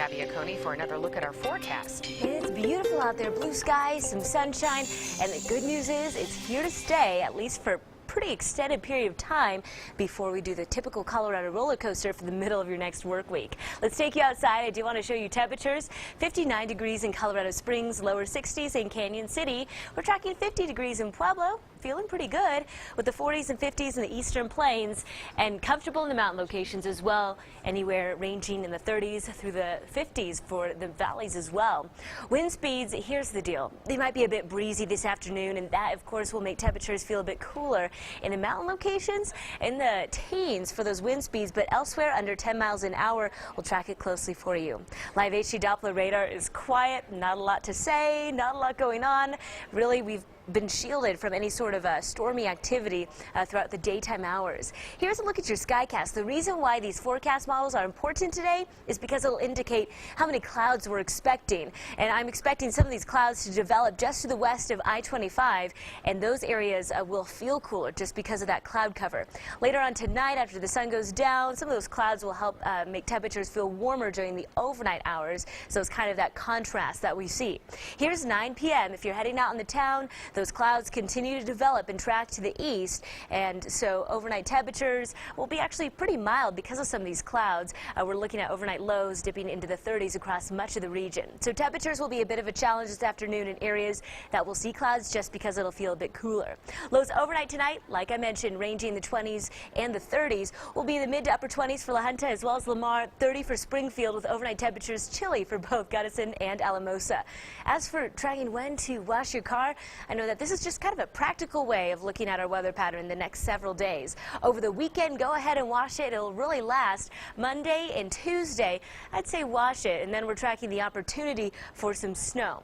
Abby Aconi for another look at our forecast. It's beautiful out there, blue skies, some sunshine, and the good news is it's here to stay, at least for pretty extended period of time before we do the typical Colorado roller coaster for the middle of your next work week. Let's take you outside. I do want to show you temperatures. 59 degrees in Colorado Springs, lower 60s in Canyon City. We're tracking 50 degrees in Pueblo. Feeling pretty good with the 40s and 50s in the eastern plains, and comfortable in the mountain locations as well, anywhere ranging in the 30s through the 50s for the valleys as well. Wind speeds, here's the deal. They might be a bit breezy this afternoon, and that of course will make temperatures feel a bit cooler in the mountain locations in the teens for those wind speeds, but elsewhere under 10 miles an hour. We'll track it closely for you. Live HD Doppler radar is quiet, not a lot to say, not a lot going on. Really, we've been shielded from any sort of stormy activity throughout the daytime hours. Here's a look at your Skycast. The reason why these forecast models are important today is because it'll indicate how many clouds we're expecting. And I'm expecting some of these clouds to develop just to the west of I-25, and those areas will feel cooler just because of that cloud cover. Later on tonight, after the sun goes down, some of those clouds will help make temperatures feel warmer during the overnight hours. So it's kind of that contrast that we see. Here's 9 p.m. If you're heading out in the town, those clouds continue to develop and track to the east, and so overnight temperatures will be actually pretty mild because of some of these clouds. We're looking at overnight lows dipping into the 30s across much of the region. So temperatures will be a bit of a challenge this afternoon in areas that will see clouds just because it'll feel a bit cooler. Lows overnight tonight, like I mentioned, ranging in the 20s and the 30s, will be the mid to upper 20s for La Junta as well as Lamar, 30 for Springfield, with overnight temperatures chilly for both Gunnison and Alamosa. As for tracking when to wash your car, I know that this is just kind of a practical way of looking at our weather pattern the next several days. Over the weekend, go ahead and wash it. It'll really last. Monday and Tuesday, I'd say wash it, and then we're tracking the opportunity for some snow.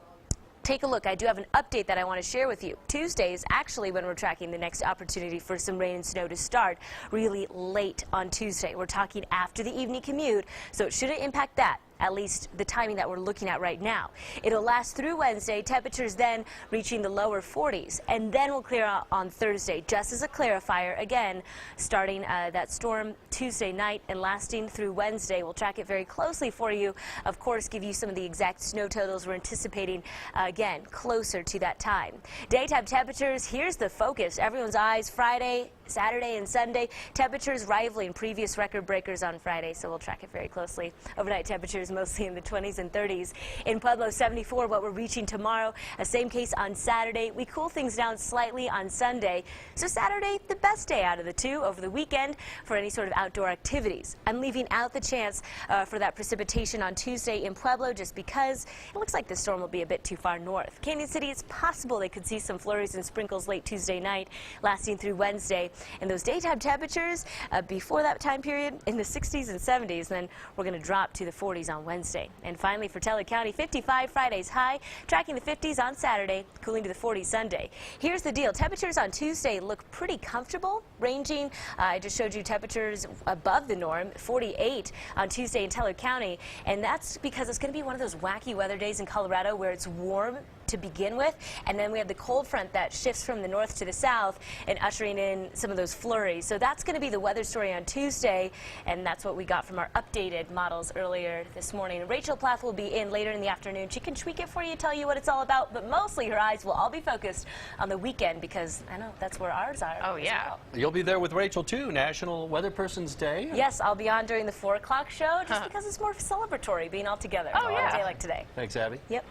Take a look. I do have an update that I want to share with you. Tuesday is actually when we're tracking the next opportunity for some rain and snow to start really late on Tuesday. We're talking after the evening commute, so it shouldn't impact that, at least the timing that we're looking at right now. It'll last through Wednesday, temperatures then reaching the lower 40s, and then we'll clear out on Thursday. Just as a clarifier, again, starting that storm Tuesday night and lasting through Wednesday. We'll track it very closely for you. Of course, give you some of the exact snow totals we're anticipating, again, closer to that time. Daytime temperatures, here's the focus. Everyone's eyes Friday, Saturday, and Sunday. Temperatures rivaling previous record breakers on Friday, so we'll track it very closely. Overnight temperatures mostly in the 20s and 30s. In Pueblo, 74, what we're reaching tomorrow. A same case on Saturday. We cool things down slightly on Sunday. So Saturday, the best day out of the two over the weekend for any sort of outdoor activities. I'm leaving out the chance for that precipitation on Tuesday in Pueblo just because it looks like the storm will be a bit too far north. Canyon City, it's possible they could see some flurries and sprinkles late Tuesday night, lasting through Wednesday. And those daytime temperatures before that time period in the 60s and 70s. Then we're going to drop to the 40s on Wednesday. And finally for Teller County, 55 Friday's high, tracking the 50s on Saturday, cooling to the 40s Sunday. Here's the deal. Temperatures on Tuesday look pretty comfortable, ranging, I just showed you temperatures above the norm, 48 on Tuesday in Teller County. And that's because it's going to be one of those wacky weather days in Colorado where it's warm to begin with, and then we have the cold front that shifts from the north to the south and ushering in some of those flurries. So that's going to be the weather story on Tuesday, and that's what we got from our updated models earlier this morning. Rachel Plath will be in later in the afternoon. She can tweak it for you, tell you what it's all about, but mostly her eyes will all be focused on the weekend because I know that's where ours are. Oh, yeah. Well. You'll be there with Rachel, too, National Weather Person's Day. Yes, I'll be on during the 4 o'clock show just because it's more celebratory being all together Oh, yeah. on a day like today. Thanks, Abby. Yep.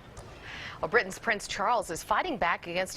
Well, Britain's Prince Charles is fighting back against a